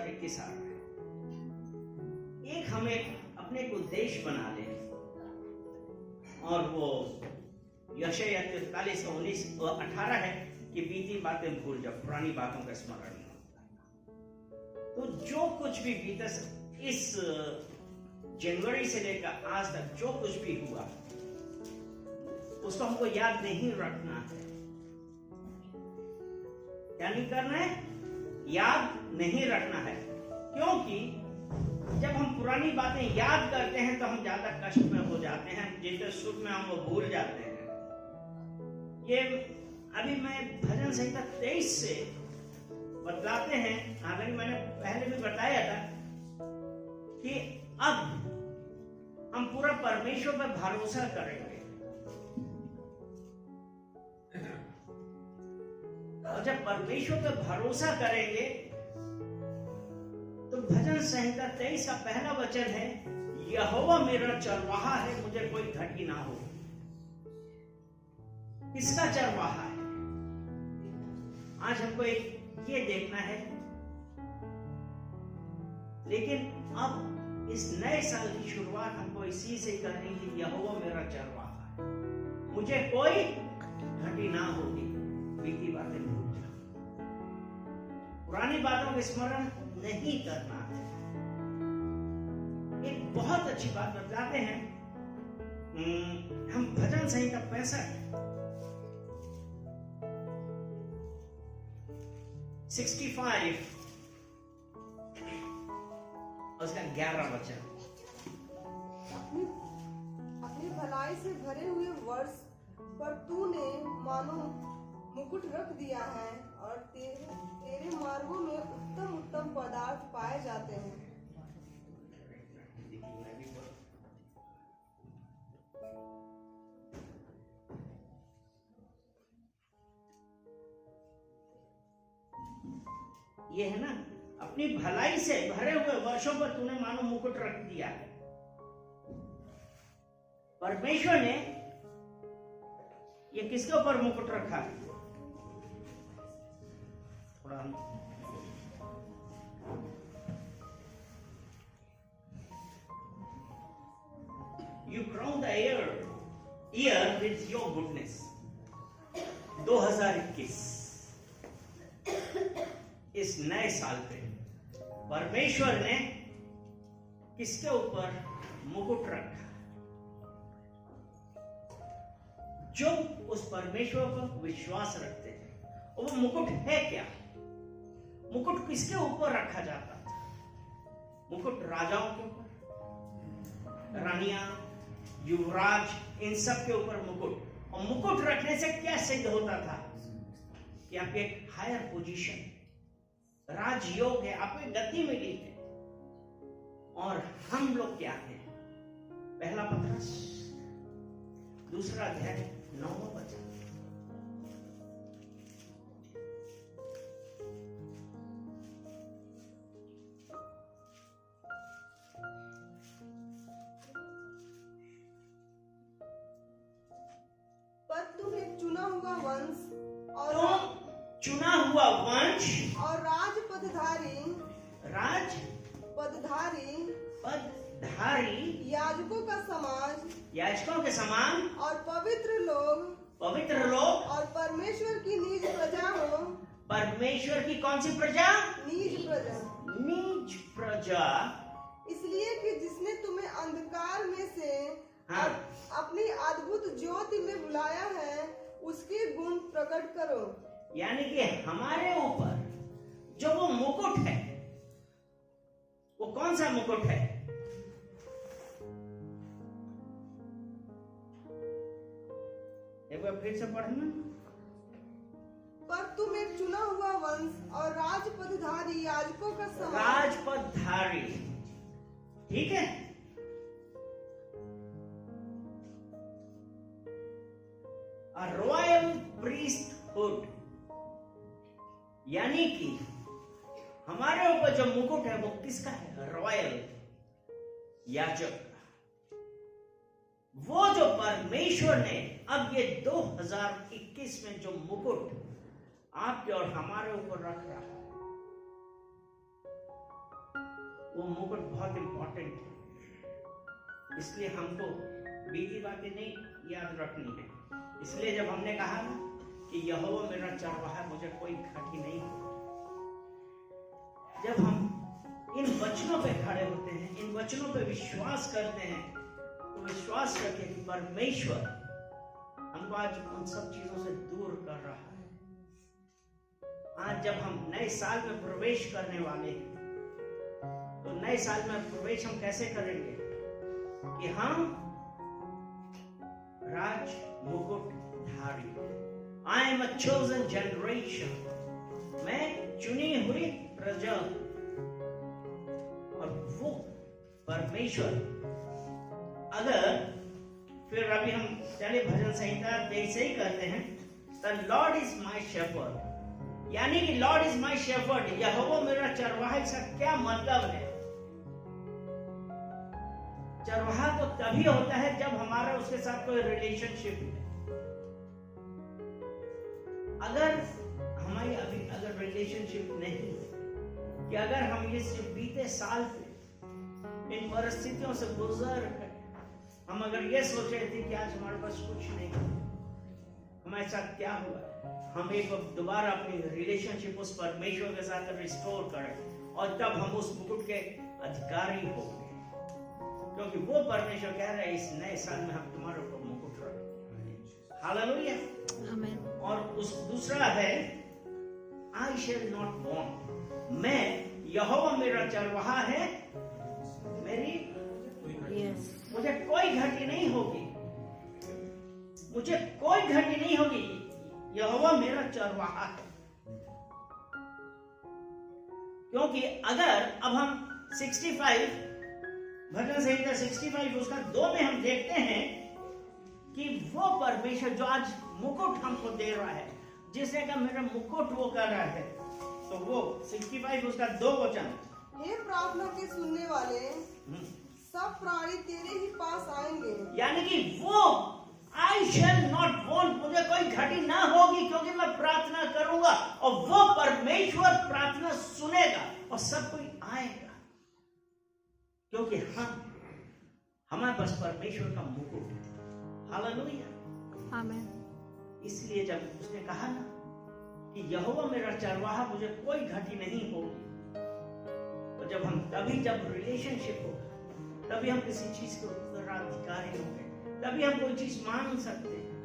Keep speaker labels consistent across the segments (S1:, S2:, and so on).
S1: 2021 आ रहा है, एक हमें अपने को उद्देश्य बना लें, और वो यशायाह 43:19 और 18 है कि बीती बातें भूल जाओ, पुरानी बातों का स्मरण न हो। तो जो कुछ भी बीता, इस जनवरी से लेकर आज तक जो कुछ भी हुआ, उसको हमको याद नहीं रखना है। क्या नहीं करना है? याद नहीं रखना है। क्योंकि जब हम पुरानी बातें याद करते हैं तो हम ज्यादा कष्ट में हो जाते हैं, जितने सुख में हम वो भूल जाते हैं। ये अभी मैं भजन संहिता 23 से बतलाते हैं, अगर मैंने पहले भी बताया था कि अब हम पूरा परमेश्वर पर भरोसा करेंगे, और जब परमेश्वर पर भरोसा करेंगे तो भजन संहिता 23 का पहला वचन है, यहोवा मेरा चरवाहा है, मुझे कोई घटी ना हो। किसका चरवाहा है? आज हमको ये देखना है। लेकिन अब इस नए साल की शुरुआत हमको इसी से करनी है, यहोवा मेरा चरवाहा है, मुझे कोई घटी ना होगी। बीती बातें भूल जाओ, पुरानी बातों का स्मरण नहीं करना है। एक बहुत अच्छी बात बतलाते हैं, हम भजन संहिता 65 उसका 11 वचन।
S2: अपनी भलाई से भरे हुए वर्ष पर तूने मानो मुकुट रख दिया है, और तेरे मार्गों में उत्तम उत्तम पदार्थ पाए जाते हैं।
S1: ये है ना, अपनी भलाई से भरे हुए वर्षों पर तूने मानो मुकुट रख दिया है। परमेश्वर ने ये किसके ऊपर मुकुट रखा है? थोड़ा You crown the year with your goodness. 2021 इस नए साल पे परमेश्वर ने किसके ऊपर मुकुट रखा? जो उस परमेश्वर पर विश्वास रखते हैं। और वो मुकुट है क्या? मुकुट किसके ऊपर रखा जाता था? मुकुट राजाओं के ऊपर, रानियां, युवराज, इन सब के ऊपर मुकुट। और मुकुट रखने से क्या सिद्ध होता था कि आपकी एक हायर पोजीशन, राजयोग है, आपको गति मिली है। और हम लोग क्या हैं? पहला पत्रस 2 अध्याय 9वां वचन।
S2: पर तुम एक चुना हुआ वंश और
S1: चुना हुआ वंश
S2: और राजपदधारी याजकों का समाज,
S1: याजकों के समान,
S2: और पवित्र लोग
S1: और
S2: परमेश्वर की निज प्रजा हो।
S1: परमेश्वर की कौन सी प्रजा?
S2: निज प्रजा। इसलिए कि जिसने तुम्हें अंधकार में से अपनी अद्भुत ज्योति में बुलाया है, उसके गुण प्रकट करो।
S1: यानी कि हमारे ऊपर जो वो मुकुट है, वो कौन सा मुकुट है? एक बार फिर से पढ़ना।
S2: पर तुम एक चुना हुआ वंश और राजपदधारी याजकों का समाज।
S1: राजपदधारी, ठीक है। रॉयल प्रीस्टहुड, यानी कि हमारे ऊपर जो मुकुट है वो किसका है? रॉयल, याजक का। वो जो परमेश्वर ने अब ये 2021 में जो मुकुट आपके और हमारे ऊपर रख रहा है, वो मुकुट बहुत इंपॉर्टेंट है, इसलिए हमको बीती बातें नहीं याद रखनी है। इसलिए जब हमने कहा ना कि यहोवा मेरा चरवाहा, मुझे कोई घाटी नहीं हो, जब हम इन वचनों पे खड़े होते हैं, इन वचनों पे विश्वास करते हैं, तो विश्वास करके कि परमेश्वर हमको आज उन सब चीजों से दूर कर रहा है। आज जब हम नए साल में प्रवेश करने वाले हैं, तो नए साल में प्रवेश हम कैसे करेंगे कि हम राज मुकुटधारी, I am a chosen generation, मैं चुनी हुई प्रजा, और वो परमेश्वर, अगर फिर अभी हम चले भजन संहिता 23 से ही करते हैं, the Lord is my shepherd, यानी कि लॉर्ड इज माई शेफर्ड, यहोवा मेरा चरवाहा। इसका क्या मतलब है? चरवाहा तो तभी होता है जब हमारा उसके साथ कोई रिलेशनशिप है। अगर हमारी अभी अगर रिलेशनशिप नहीं है, कि अगर हम ये सिर्फ बीते साल पे इन परिस्थितियों से गुजर कर हम अगर ये सोच रहे थे कि आज हमारे पास कुछ नहीं, हमारे साथ क्या हुआ, हम एक दोबारा अपनी रिलेशनशिप उस परमेश्वर के साथ रिस्टोर करें, और तब हम उस मुकुट के अधिकारी होंगे, क्योंकि वो परमेश्वर कह रहे हैं इस नए साल में हम तुम्हारे ऊपर मुकुट रखेंगे। हालेलुया, आमीन। और उस दूसरा है आई शैल नॉट वांट, मैं यहोवा मेरा चरवाहा है, मेरी मुझे कोई घटी नहीं होगी, मुझे कोई घटी नहीं होगी, यहोवा मेरा चरवाहा है। क्योंकि अगर अब हम 65 भजन संहिता 65 उसका 2 में हम देखते हैं कि वो परमेश्वर जो आज मुकुट हमको दे रहा है, जिसने कहा मेरा मुकुट वो कर रहा है, तो वो 65 उसका 2 वचन,
S2: हे प्रार्थना के सुनने वाले सब प्राणी तेरे ही पास आएंगे,
S1: यानी कि वो आई शैल नॉट वांट, मुझे कोई घटी ना होगी, क्योंकि मैं प्रार्थना करूंगा और वो परमेश्वर प्रार्थना सुनेगा और सब कोई आएगा, क्योंकि हमारे पास परमेश्वर का मुकुट है। हालेलुया, आमीन। इसलिए जब उसने कहा ना कि यहोवा मेरा चरवाहा, मुझे कोई घटी नहीं होगी, तो जब हम जब रिलेशनशिप होगा, तभी हम किसी चीज के उत्तराधिकारी होंगे, तभी हम कोई चीज मांग सकते हैं।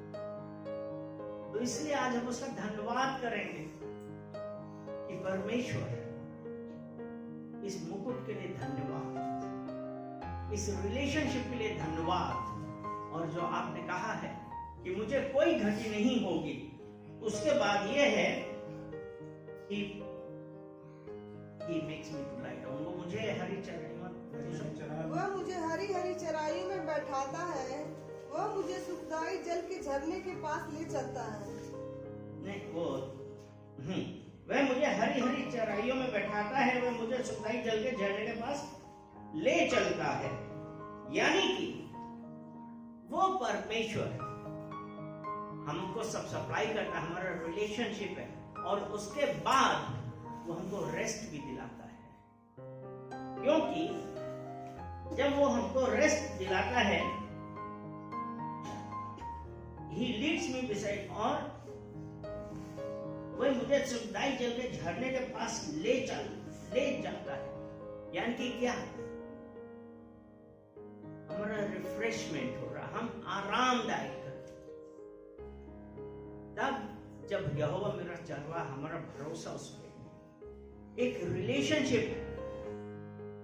S1: तो इसलिए आज हम उसका धन्यवाद करेंगे कि परमेश्वर इस मुकुट के लिए धन्यवाद, इस रिलेशनशिप के लिए धन्यवाद, और जो आपने कहा है कि मुझे कोई घटी नहीं होगी, उसके बाद ये है कि He makes me to lie down, वो मुझे हरी
S2: वह मुझे हरी हरी चराइयों में बैठाता है, वह मुझे सुखदाई जल के झरने के पास ले चलता है।
S1: नहीं, वो वह मुझे हरी हरी चराइयों में बैठाता है, वह मुझे सुखदाई जल के झरने के पास ले चलता है, यानी कि वो परमेश्वर हमको सब सप्लाई करता है, हमारा रिलेशनशिप है, और उसके बाद वो हमको रेस्ट भी दिलाता है, क्योंकि जब वो हमको रेस्ट दिलाता है, He leads me beside, और वह मुझे सुखदाई जल के झरने के पास ले जाता है, यानी कि क्या, हमारा रिफ्रेशमेंट हो रहा, हम आरामदायक। तब जब यहोवा मेरा चरवाहा, हमारा भरोसा उस पर, एक रिलेशनशिप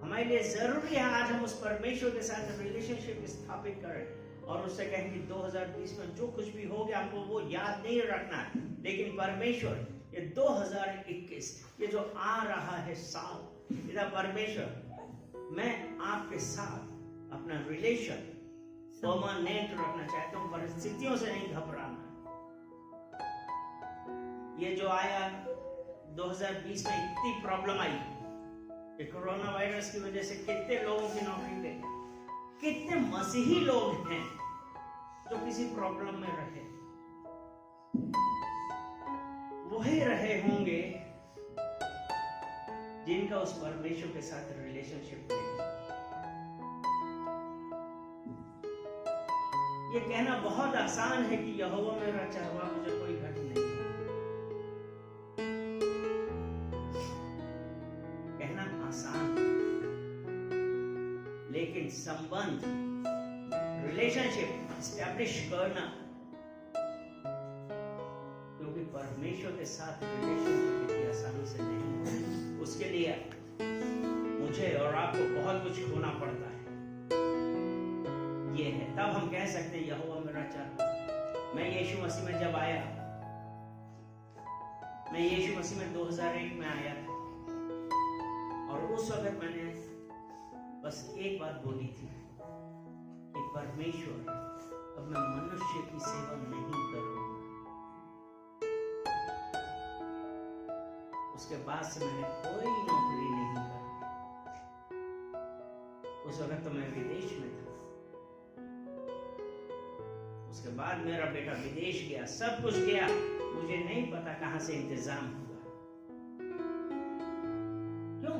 S1: हमारे लिए जरूरी है। आज हम उस परमेश्वर के साथ रिलेशनशिप स्थापित करें और उससे कहें कि 2020 में जो कुछ भी हो गया हमको वो याद नहीं रखना है, लेकिन परमेश्वर ये 2021 ये जो आ रहा है साल, इधर परमेश्वर मैं आपके साथ अपना रिलेशन परमानेंट रखना चाहता हूँ, परिस्थितियों से नहीं घबराना। ये जो आया 2020 में इतनी प्रॉब्लम आई, कोरोना वायरस की वजह से कितने लोगों की नौकरी गई, कितने मसीही लोग हैं जो किसी प्रॉब्लम में रहे, वही रहे होंगे जिनका उस परमेश्वर के साथ रिलेशनशिप नहीं। ये कहना बहुत आसान है कि यहोवा मेरा चरवाहा, मुझे कोई घटी नहीं। कहना आसान, लेकिन संबंध, रिलेशनशिप एस्टैब्लिश करना, क्योंकि परमेश्वर के साथ रिलेशनशिप इतनी आसानी से नहीं होता। उसके लिए मुझे और आपको बहुत कुछ खोना पड़ता है। ये है, तब हम कह सकते हैं यहोवा मेरा चरवाहा। मैं यीशु मसीह में जब आया, मैं यीशु मसीह में 2001 में आया था, और उस वक्त मैंने बस एक बात बोली थी कि परमेश्वर, अब मैं मनुष्य की सेवा नहीं करूंगा। उसके बाद से मैंने कोई नौकरी नहीं करी। उस वक्त तो मैं विदेश में था। उसके बाद मेरा बेटा विदेश गया, सब कुछ गया, मुझे नहीं पता कहां से इंतजाम हुआ। क्यों?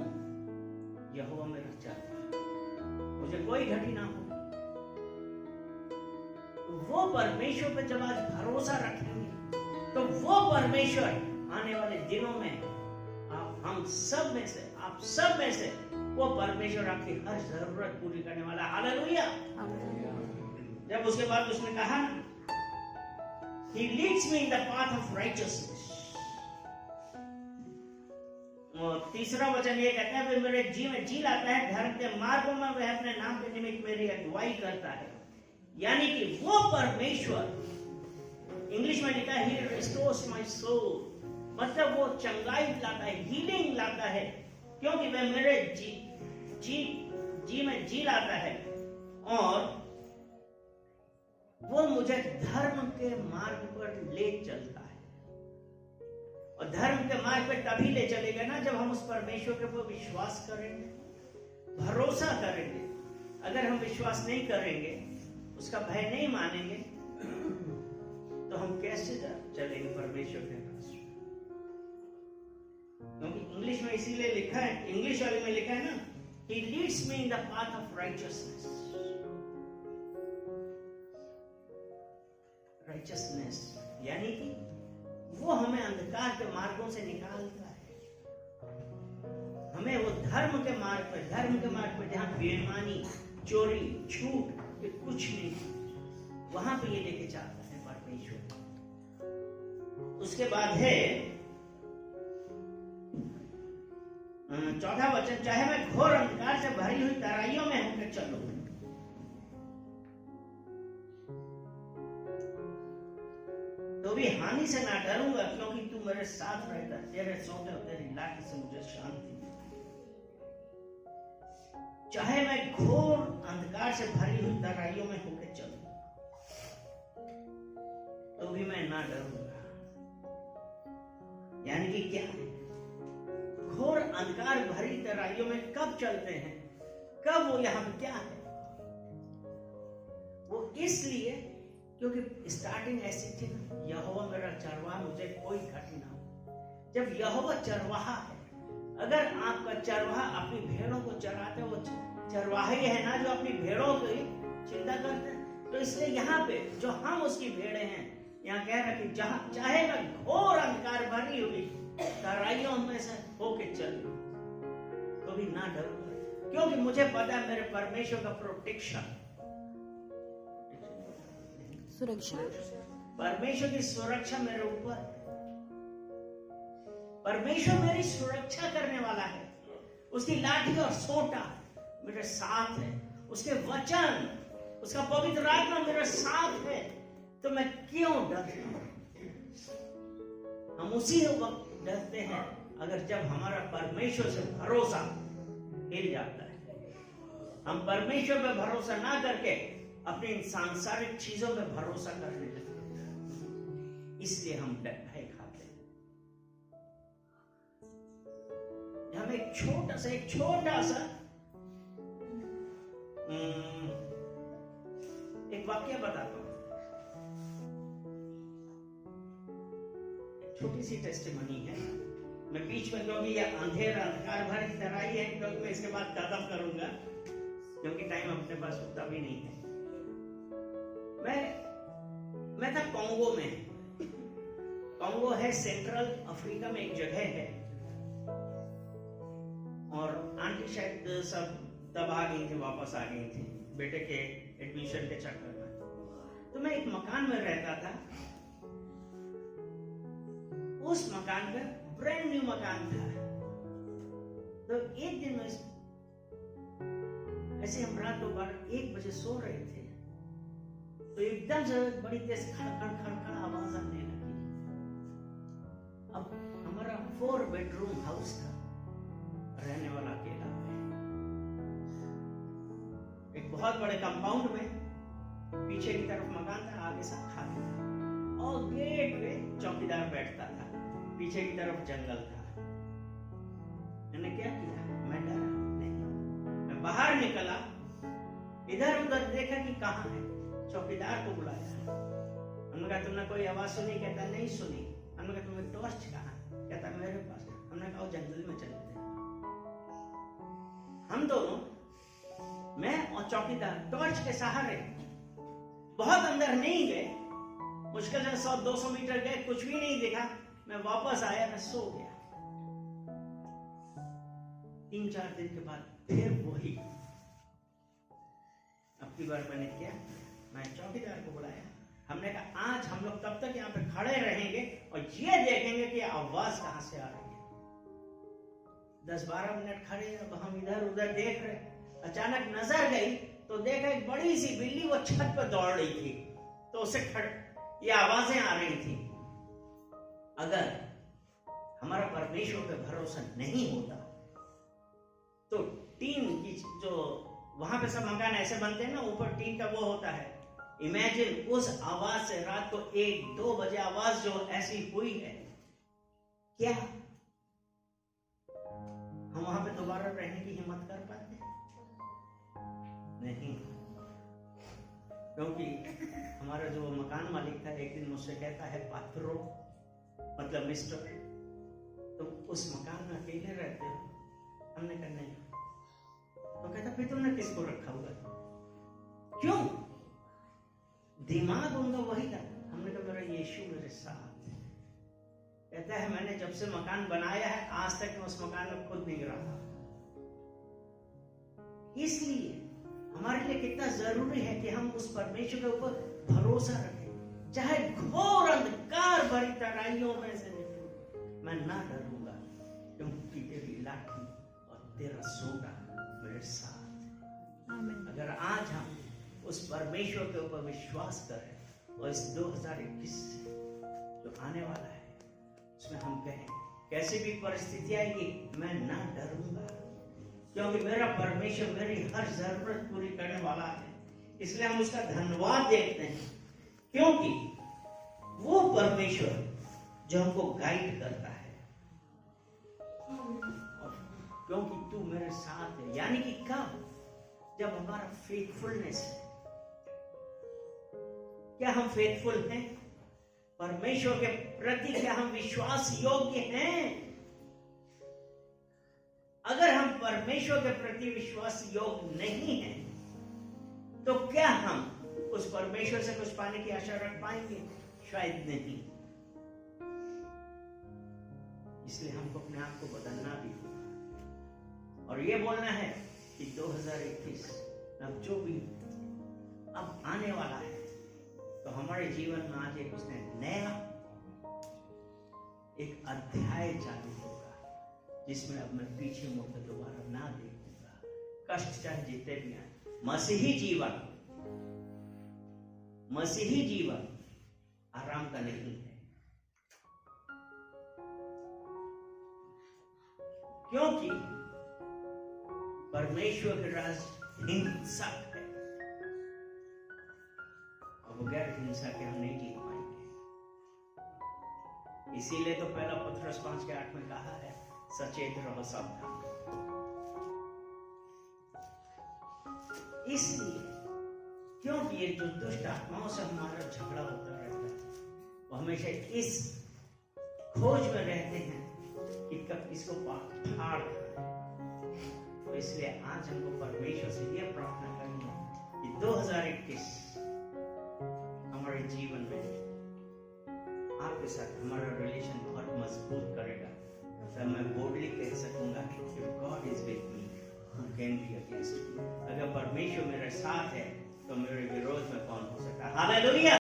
S1: यहोवा मेरा चरवाहा, मुझे कोई घटी ना हो। वो परमेश्वर पे जब आज भरोसा रखेंगे, तो वो परमेश्वर आने वाले दिनों में हम सब में से, आप सब में से, वो परमेश्वर आपकी हर जरूरत पूरी करने वाला। हालेलुया। जब उसके बाद उसने कहा, He leads me in the path of righteousness। और तीसरा वचन ये कहता है, वे मेरे जी में जी लाता है, धर्म के मार्गों में वह अपने नाम के निमित्त मेरी अगुवाई करता है। यानी कि वो परमेश्वर, इंग्लिश में लिखा है He restores my soul, मतलब वो चंगाई लाता है, हीलिंग लाता है, क्योंकि वह मेरे जी में जी लाता है, और वो मुझे धर्म के मार्ग पर ले चलता है। और धर्म के मार्ग पर तभी ले चलेगा ना जब हम उस परमेश्वर के ऊपर विश्वास करेंगे, भरोसा करेंगे। अगर हम विश्वास नहीं करेंगे, उसका भय नहीं मानेंगे, तो हम कैसे चलेंगे परमेश्वर के पास? क्योंकि इंग्लिश में इसीलिए लिखा है, इंग्लिश वाले में लिखा है ना, He leads me in the path of righteousness। righteousness यानी कि वो हमें अंधकार के मार्गों से निकालता है, हमें वो धर्म के मार्ग पर जहां बेईमानी, चोरी, झूठ ये कुछ नहीं, वहां पे ये लेके जाता है परमेश्वर। उसके बाद है चौथा वचन, चाहे मैं घोर अंधकार से भरी हुई तराइयों में होकर चलूं, तो भी हानि से ना डरूंगा, क्योंकि तू मेरे साथ रहता है। तेरे सौंदे और तेरी लाठी से मुझे शांति मिलती है। चाहे मैं घोर अंधकार से भरी हुई तराइयों में होकर चलूं, तो भी मैं ना डरूंगा। यानी कि क्या है? घोर अंधकार भरी तराइयों में कब चलते हैं? कब? वो यहां पे क्या है? वो इसलिए क्योंकि स्टार्टिंग ऐसी थी ना, यहोवा मेरा चरवाहा, मुझे कोई घटी ना हो। जब यहोवा चरवाहा है, अगर आपका चरवाहा अपनी भेड़ों को चराते, वो चरवाहा ही है ना जो अपनी भेड़ों की चिंता करते हैं। तो इसलिए यहाँ पे जो हम उसकी भेड़े हैं, यहाँ कह रहा कि जहां चाहे मैं घोर अंधकार भरी हुई तराइयों में से होके चलूं, तो भी ना डरूंगा, क्योंकि मुझे पता है मेरे परमेश्वर का प्रोटेक्शन,
S3: सुरक्षा,
S1: परमेश्वर की सुरक्षा मेरे ऊपर। परमेश्वर मेरी सुरक्षा करने वाला है। उसकी लाठी और सोटा मेरे साथ है, उसके वचन, उसका पवित्र आत्मा मेरे साथ है, तो मैं क्यों डरता? हम उसी वक्त डरते हैं अगर जब हमारा परमेश्वर से भरोसा हिल जाता है। हम परमेश्वर पे भरोसा ना करके अपनी सांसारिक चीजों पे भरोसा करने लगते हैं, इसलिए हम भय खाते हैं। हम एक छोटा सा एक वाक्य बताता हूं, छोटी सी टेस्टिमनी है। मैं बीच में, क्योंकि ये अंधकार भरी तराई है, क्योंकि मैं इसके बाद खत्म करूंगा, क्योंकि टाइम अपने पास उतना भी नहीं है। मैं था कॉन्गो में। कॉन्गो है सेंट्रल अफ्रीका में एक जगह है, और आंटी शायद सब तब आ गई थी, वापस आ गई थी बेटे के एडमिशन के चक्कर में। तो मैं एक मकान में रहता था। उस मकान में ब्रांड न्यू मकान था। तो एक दिन में ऐसे हम रात को 1 बजे सो रहे थे, तो एकदम से बड़ी तेज खड़खड़ आवाज आने लगी। अब हमारा 4 बेडरूम हाउस था, रहने वाला अकेला है। एक बहुत बड़े कंपाउंड में पीछे की तरफ मकान था, आगे सब खाली था, और गेट पे चौकीदार बैठता था, पीछे की तरफ जंगल था। मैंने क्या किया, मैं डरा नहीं, मैं बाहर निकला, इधर उधर देखा कि कहाँ है। चौकीदार को बुलाया, हमने कहा तुमने कोई आवाज सुनी? कहता नहीं सुनी। हमने कहा तुम्हें टॉर्च कहाँ? कहता मेरे पास। हमने कहा जंगल में चलते हैं। हम दोनों, मैं और चौकीदार, टॉर्च के सहारे बहुत अंदर नहीं गए, मुश्किल से 100-200 मीटर गए, कुछ भी नहीं दिखा। मैं वापस आया, मैं सो गया। 3-4 दिन के बाद फिर वही। अब की बार मैंने क्या, मैं चौकीदार को बुलाया। हमने कहा आज हम लोग तब तक यहाँ पे खड़े रहेंगे और ये देखेंगे कि आवाज कहां से आ रही है। 10-12 मिनट खड़े, अब हम इधर उधर देख रहे। अचानक नजर गई तो देखा एक बड़ी सी बिल्ली वो छत पर दौड़ रही थी, तो उसे ये आवाजें आ रही थी। अगर हमारा परमेश्वर पे भरोसा नहीं होता तो टीन की जो वहां पे सब मकान ऐसे बनते हैं ना, ऊपर टीन का वो होता है, इमेजिन उस आवाज से रात को 1-2 बजे आवाज जो ऐसी हुई है, क्या हम वहां पे दोबारा रहने की हिम्मत कर पाते? नहीं, क्योंकि हमारा जो मकान मालिक था एक दिन मुझसे कहता है, पात्रो मतलब मिस्टर, तुम उस मकान में अकेले रहते हो? हमने कहा नहीं। तो कहता फिर तुमने किसको रखा हुआ? क्यों? दिमाग उनका वही था। हमने कहा मेरा यीशु मेरे साथ। कहता है मैंने जब से मकान बनाया है आज तक मैं उस मकान में खुद नहीं रहा। इसलिए हमारे लिए कितना जरूरी है कि हम उस परमेश्वर के ऊपर भरोसा रखें, चाहे घोर अंधकार भरी तराइयों में से निकलूं, मैं ना डरूंगा, क्योंकि तेरी लाठी और तेरा सोटा मेरे साथ। अगर आज हम उस परमेश्वर के ऊपर विश्वास करें और इस 2021 जो आने वाला है उसमें हम कहें कैसी भी परिस्थिति आएगी मैं ना डरूंगा, क्योंकि मेरा परमेश्वर मेरी हर जरूरत पूरी करने वाला है। इसलिए हम उसका धन्यवाद देते हैं, क्योंकि वो परमेश्वर जो हमको गाइड करता है, और क्योंकि तू मेरे साथ है। यानी कि कब? जब हमारा फेथफुलनेस है। क्या हम फेथफुल हैं परमेश्वर के प्रति? क्या हम विश्वास योग्य हैं? अगर हम परमेश्वर के प्रति विश्वास योग्य नहीं हैं, तो क्या हम उस परमेश्वर से कुछ पाने की आशा रख पाएंगे? शायद नहीं। इसलिए हमको अपने आप को बदलना भी होगा और ये बोलना है कि 2021 अब जो भी अब आने वाला है, तो हमारे जीवन में आज एक उसने नया एक अध्याय चालू होगा, जिसमें अब मैं पीछे मुड़कर दोबारा ना देखूंगा। कष्ट चाहे जितने भी आए, मसीही जीवन आराम का नहीं है, क्योंकि परमेश्वर के राज हिंसक है और बगैर हिंसा के हम नहीं जीत पाएंगे। इसीलिए तो पहला पत्रस 5:8 में कहा है सचेत रहो, सावधान। इसलिए क्योंकि ये जो दुष्ट आत्माओं से हमारा झगड़ा होता रहता है, वो हमेशा इस खोज में रहते हैं कि इसको फाड़ दें। तो इसलिए आज हमको परमेश्वर से यह प्रार्थना करनी है कि 2021 हमारे जीवन में आपके साथ हमारा रिलेशन बहुत मजबूत करेगा, तो मैं बोल्डली कह सकूंगा कि God is with me, who can be against me. अगर परमेश्वर मेरे साथ है तो मेरे विरोध में कौन हो सकता है? हालेलुया।